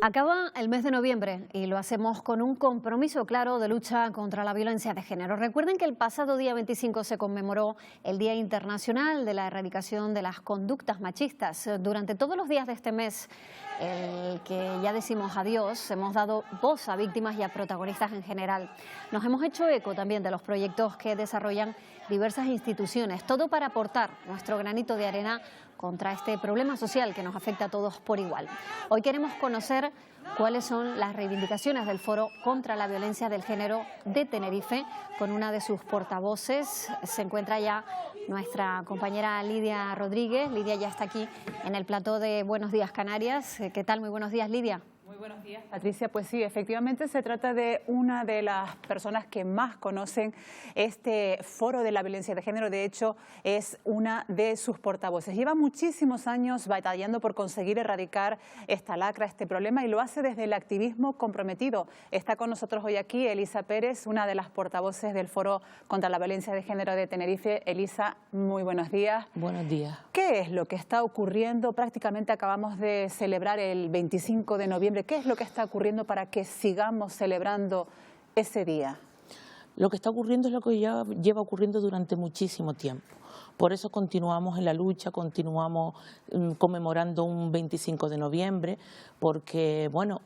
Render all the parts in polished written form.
Acaba el mes de noviembre y lo hacemos con un compromiso claro de lucha contra la violencia de género. Recuerden que el pasado día 25 se conmemoró el Día Internacional de la Erradicación de las Conductas Machistas. Durante todos los días de este mes, el que ya decimos adiós, hemos dado voz a víctimas y a protagonistas en general. Nos hemos hecho eco también de los proyectos que desarrollan diversas instituciones, todo para aportar nuestro granito de arena contra este problema social que nos afecta a todos por igual. Hoy queremos conocer cuáles son las reivindicaciones del Foro contra la Violencia del Género de Tenerife. Con una de sus portavoces se encuentra ya nuestra compañera Lidia Rodríguez. Lidia ya está aquí en el plató de Buenos Días Canarias. ¿Qué tal? Muy buenos días, Lidia. Muy buenos días, Patricia. Pues sí, efectivamente se trata de una de las personas que más conocen este foro de la violencia de género. De hecho, es una de sus portavoces. Lleva muchísimos años batallando por conseguir erradicar esta lacra, este problema, y lo hace desde el activismo comprometido. Está con nosotros hoy aquí Elisa Pérez, una de las portavoces del Foro contra la Violencia de Género de Tenerife. Elisa, muy buenos días. Buenos días. ¿Qué es lo que está ocurriendo? Prácticamente acabamos de celebrar el 25 de noviembre. ¿Qué es lo que está ocurriendo para que sigamos celebrando ese día? Lo que está ocurriendo es lo que ya lleva ocurriendo durante muchísimo tiempo. Por eso continuamos en la lucha, continuamos conmemorando un 25 de noviembre, porque, bueno,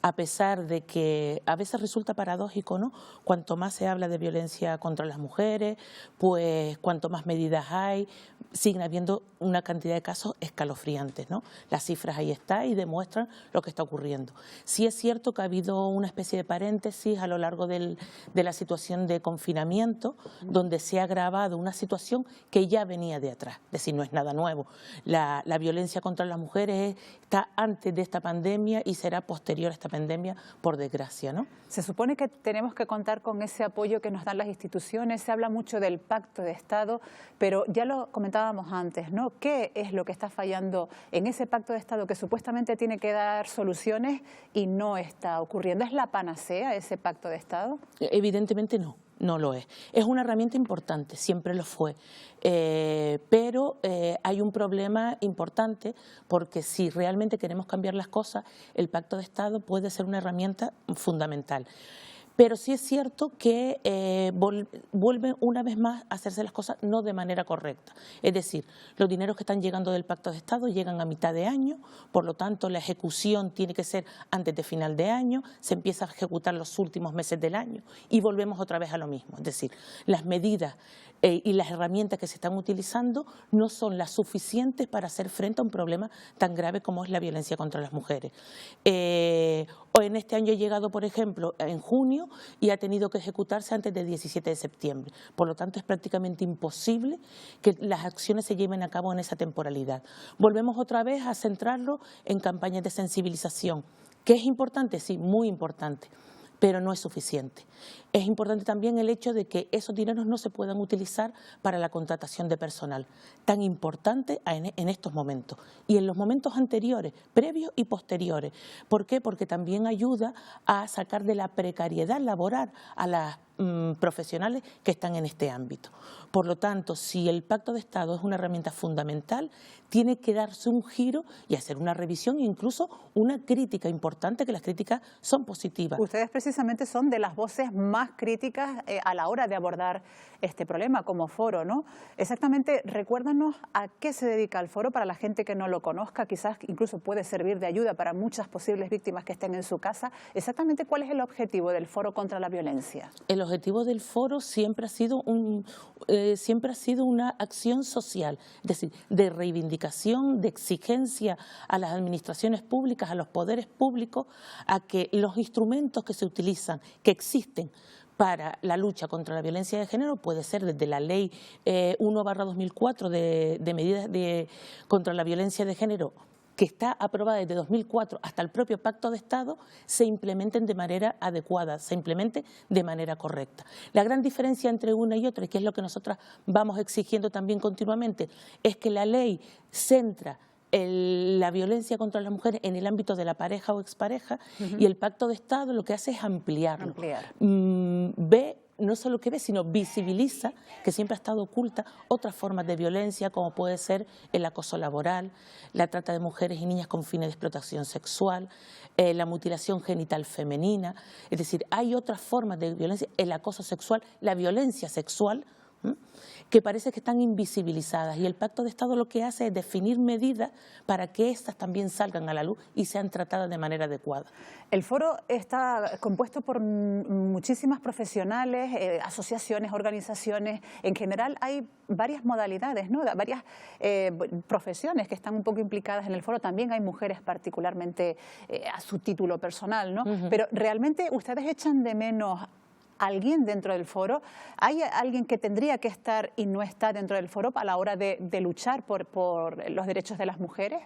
a pesar de que a veces resulta paradójico, ¿no? Cuanto más se habla de violencia contra las mujeres, pues cuanto más medidas hay, siguen habiendo una cantidad de casos escalofriantes, ¿no? Las cifras ahí están y demuestran lo que está ocurriendo. Sí es cierto que ha habido una especie de paréntesis a lo largo de la situación de confinamiento, donde se ha agravado una situación que ya venía de atrás, es decir, no es nada nuevo. La violencia contra las mujeres está antes de esta pandemia y será posterior a esta pandemia, por desgracia, ¿no? Se supone que tenemos que contar con ese apoyo que nos dan las instituciones. Se habla mucho del Pacto de Estado, pero ya lo comentábamos antes, ¿no? ¿Qué es lo que está fallando en ese Pacto de Estado que supuestamente tiene que dar soluciones y no está ocurriendo? ¿Es la panacea ese Pacto de Estado? Evidentemente no. No lo es. Es una herramienta importante, siempre lo fue, pero hay un problema importante porque si realmente queremos cambiar las cosas, el Pacto de Estado puede ser una herramienta fundamental. Pero sí es cierto que vuelven una vez más a hacerse las cosas no de manera correcta. Es decir, los dineros que están llegando del Pacto de Estado llegan a mitad de año, por lo tanto la ejecución tiene que ser antes de final de año, se empieza a ejecutar los últimos meses del año y volvemos otra vez a lo mismo. Es decir, las medidas y las herramientas que se están utilizando no son las suficientes para hacer frente a un problema tan grave como es la violencia contra las mujeres. Hoy en este año ha llegado, por ejemplo, en junio y ha tenido que ejecutarse antes del 17 de septiembre. Por lo tanto, es prácticamente imposible que las acciones se lleven a cabo en esa temporalidad. Volvemos otra vez a centrarlo en campañas de sensibilización. ¿Qué es importante? Sí, muy importante, pero no es suficiente. Es importante también el hecho de que esos dineros no se puedan utilizar para la contratación de personal, tan importante en estos momentos y en los momentos anteriores, previos y posteriores. ¿Por qué? Porque también ayuda a sacar de la precariedad laboral a las profesionales que están en este ámbito. Por lo tanto, si el Pacto de Estado es una herramienta fundamental, tiene que darse un giro y hacer una revisión e incluso una crítica importante, que las críticas son positivas. Ustedes precisamente son de las voces más críticas a la hora de abordar este problema como foro, ¿no? Exactamente, recuérdanos a qué se dedica el foro para la gente que no lo conozca, quizás incluso puede servir de ayuda para muchas posibles víctimas que estén en su casa. Exactamente, ¿cuál es el objetivo del Foro contra la Violencia? El objetivo del foro siempre ha sido una acción social, es decir, de reivindicación, de exigencia a las administraciones públicas, a los poderes públicos, a que los instrumentos que se utilizan, que existen para la lucha contra la violencia de género, puede ser desde la Ley 1/2004 de medidas contra la violencia de género, que está aprobada desde 2004 hasta el propio Pacto de Estado, se implementen de manera adecuada, se implementen de manera correcta. La gran diferencia entre una y otra, y que es lo que nosotras vamos exigiendo también continuamente, es que la ley centra la violencia contra las mujeres en el ámbito de la pareja o expareja, y el Pacto de Estado lo que hace es ampliarlo. Ve no solo que ve, sino visibiliza, que siempre ha estado oculta, otras formas de violencia, como puede ser el acoso laboral, la trata de mujeres y niñas con fines de explotación sexual, la mutilación genital femenina. Es decir, hay otras formas de violencia, el acoso sexual, la violencia sexual, que parece que están invisibilizadas, y el Pacto de Estado lo que hace es definir medidas para que éstas también salgan a la luz y sean tratadas de manera adecuada. El foro está compuesto por muchísimas profesionales, asociaciones, organizaciones. En general hay varias modalidades, ¿no? Varias profesiones que están un poco implicadas en el foro. También hay mujeres particularmente a su título personal, ¿no? Pero realmente ustedes echan de menos alguien dentro del foro. ¿Hay alguien que tendría que estar y no está dentro del foro a la hora de luchar por los derechos de las mujeres?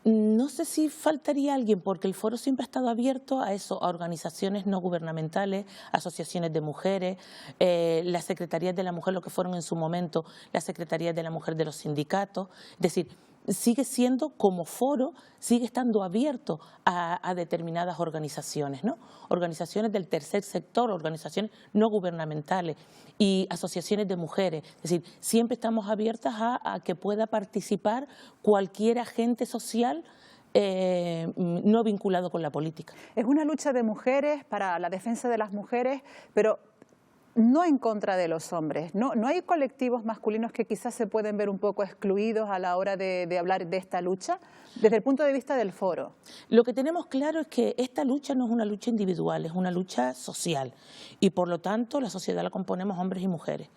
No sé si faltaría alguien, porque el foro siempre ha estado abierto a eso, a organizaciones no gubernamentales, asociaciones de mujeres, las secretarías de la mujer, lo que fueron en su momento las secretarías de la mujer de los sindicatos. Es decir, sigue siendo como foro, sigue estando abierto a determinadas organizaciones, ¿no? Organizaciones del tercer sector, organizaciones no gubernamentales y asociaciones de mujeres. Es decir, siempre estamos abiertas a que pueda participar cualquier agente social no vinculado con la política. Es una lucha de mujeres para la defensa de las mujeres, pero no en contra de los hombres. No hay colectivos masculinos que quizás se pueden ver un poco excluidos a la hora de hablar de esta lucha, desde el punto de vista del foro. Lo que tenemos claro es que esta lucha no es una lucha individual, es una lucha social, y por lo tanto la sociedad la componemos hombres y mujeres.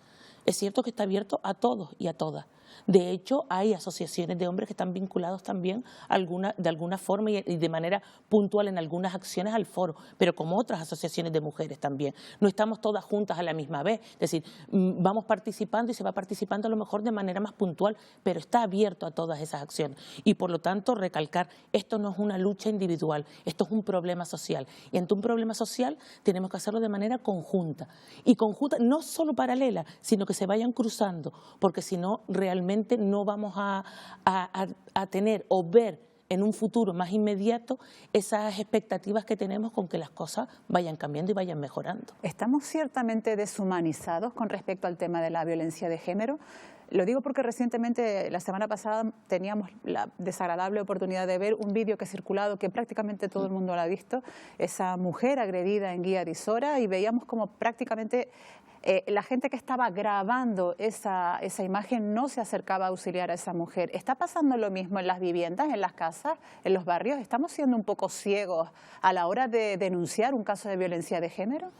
Es cierto que está abierto a todos y a todas. De hecho, hay asociaciones de hombres que están vinculados también de alguna forma y de manera puntual en algunas acciones al foro, pero como otras asociaciones de mujeres también. No estamos todas juntas a la misma vez, es decir, vamos participando y se va participando a lo mejor de manera más puntual, pero está abierto a todas esas acciones. Y por lo tanto, recalcar, esto no es una lucha individual, esto es un problema social. Y ante un problema social tenemos que hacerlo de manera conjunta. Y conjunta, no solo paralela, sino que se vayan cruzando, porque si no, realmente no vamos a tener o ver en un futuro más inmediato esas expectativas que tenemos con que las cosas vayan cambiando y vayan mejorando. ¿Estamos ciertamente deshumanizados con respecto al tema de la violencia de género? Lo digo porque recientemente, la semana pasada, teníamos la desagradable oportunidad de ver un vídeo que ha circulado, que prácticamente todo el mundo lo ha visto, esa mujer agredida en Guía de Isora, y veíamos como prácticamente la gente que estaba grabando esa imagen no se acercaba a auxiliar a esa mujer. ¿Está pasando lo mismo en las viviendas, en las casas, en los barrios? ¿Estamos siendo un poco ciegos a la hora de denunciar un caso de violencia de género?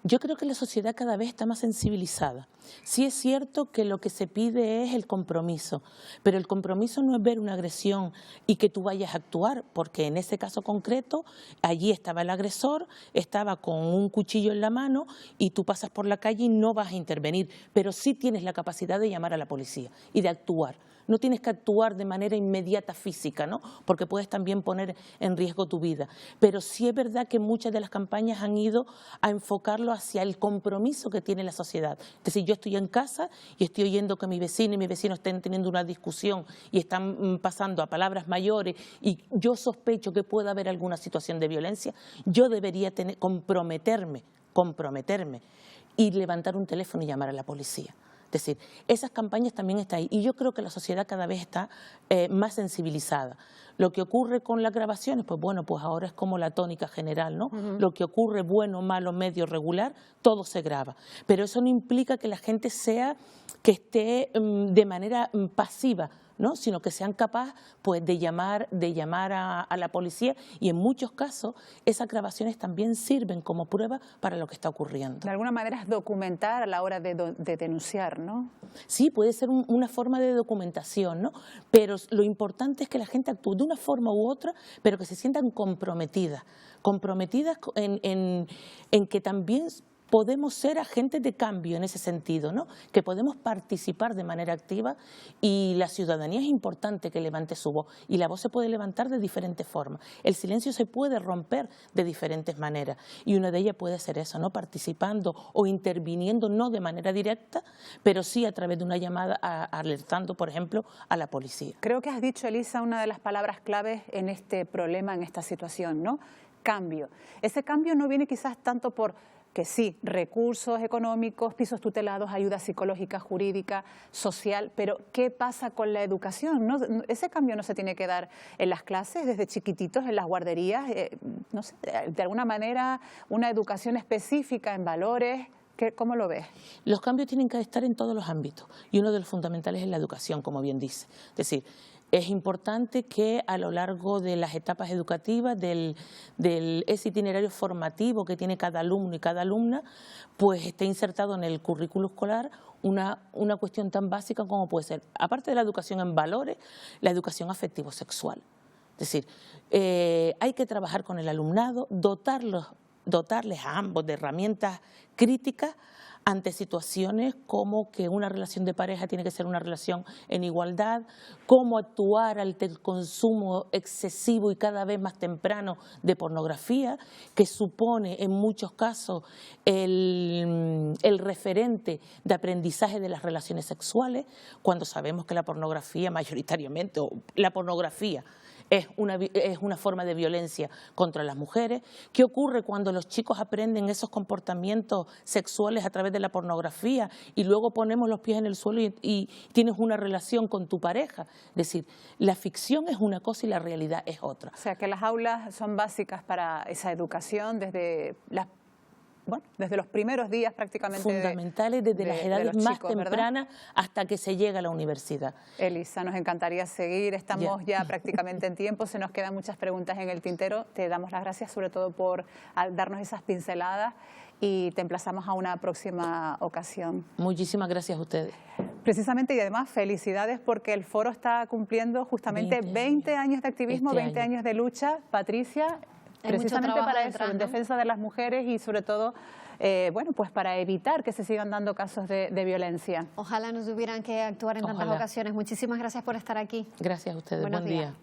Yo creo que la sociedad cada vez está más sensibilizada. Sí es cierto que lo que se pide es el compromiso, pero el compromiso no es ver una agresión y que tú vayas a actuar, porque en ese caso concreto, allí estaba el agresor, estaba con un cuchillo en la mano y tú pasas por la calle y no vas a intervenir, pero sí tienes la capacidad de llamar a la policía y de actuar. No tienes que actuar de manera inmediata física, ¿no? Porque puedes también poner en riesgo tu vida. Pero sí es verdad que muchas de las campañas han ido a enfocarlo hacia el compromiso que tiene la sociedad. Es decir, yo estoy en casa y estoy oyendo que mi vecino y mi vecino estén teniendo una discusión y están pasando a palabras mayores y yo sospecho que pueda haber alguna situación de violencia, yo debería comprometerme y levantar un teléfono y llamar a la policía. Es decir, esas campañas también están ahí y yo creo que la sociedad cada vez está más sensibilizada. Lo que ocurre con las grabaciones, pues bueno, pues ahora es como la tónica general, ¿no? Lo que ocurre bueno, malo, medio, regular, todo se graba. Pero eso no implica que la gente que esté de manera pasiva, ¿no? Sino que sean capaces pues, de llamar a la policía y en muchos casos esas grabaciones también sirven como prueba para lo que está ocurriendo. De alguna manera es documentar a la hora de denunciar, ¿no? Sí, puede ser una forma de documentación, ¿no? Pero lo importante es que la gente actúe de una forma u otra, pero que se sientan comprometidas en que también podemos ser agentes de cambio en ese sentido, ¿no? Que podemos participar de manera activa y la ciudadanía es importante que levante su voz y la voz se puede levantar de diferentes formas. El silencio se puede romper de diferentes maneras y una de ellas puede ser eso, ¿no? Participando o interviniendo no de manera directa, pero sí a través de una llamada alertando, por ejemplo, a la policía. Creo que has dicho, Elisa, una de las palabras claves en este problema, en esta situación, ¿no? Cambio. Ese cambio no viene quizás tanto por que sí, recursos económicos, pisos tutelados, ayuda psicológica, jurídica, social, pero ¿qué pasa con la educación? Ese cambio no se tiene que dar en las clases, desde chiquititos, en las guarderías, no sé, de alguna manera una educación específica en valores. ¿Cómo lo ves? Los cambios tienen que estar en todos los ámbitos y uno de los fundamentales es la educación, como bien dice. Es decir, es importante que a lo largo de las etapas educativas, ese itinerario formativo que tiene cada alumno y cada alumna, pues esté insertado en el currículo escolar una cuestión tan básica como puede ser, aparte de la educación en valores, la educación afectivo-sexual. Es decir, hay que trabajar con el alumnado, dotarles a ambos de herramientas críticas ante situaciones como que una relación de pareja tiene que ser una relación en igualdad, cómo actuar ante el consumo excesivo y cada vez más temprano de pornografía, que supone en muchos casos el referente de aprendizaje de las relaciones sexuales, cuando sabemos que la pornografía mayoritariamente, o la pornografía, es una forma de violencia contra las mujeres. ¿Qué ocurre cuando los chicos aprenden esos comportamientos sexuales a través de la pornografía y luego ponemos los pies en el suelo y tienes una relación con tu pareja? Es decir, la ficción es una cosa y la realidad es otra. O sea, que las aulas son básicas para esa educación desde los primeros días prácticamente. Fundamentales desde las edades más tempranas hasta que se llega a la universidad. Elisa, nos encantaría seguir, estamos ya prácticamente en tiempo, se nos quedan muchas preguntas en el tintero. Te damos las gracias sobre todo por darnos esas pinceladas y te emplazamos a una próxima ocasión. Muchísimas gracias a ustedes. Precisamente, y además felicidades porque el foro está cumpliendo justamente 20 años de activismo, 20 años de lucha. Patricia, precisamente para eso, en defensa de las mujeres y sobre todo, pues para evitar que se sigan dando casos de violencia. Ojalá no tuvieran que actuar en tantas ocasiones. Muchísimas gracias por estar aquí. Gracias a ustedes. Buenos Buen día.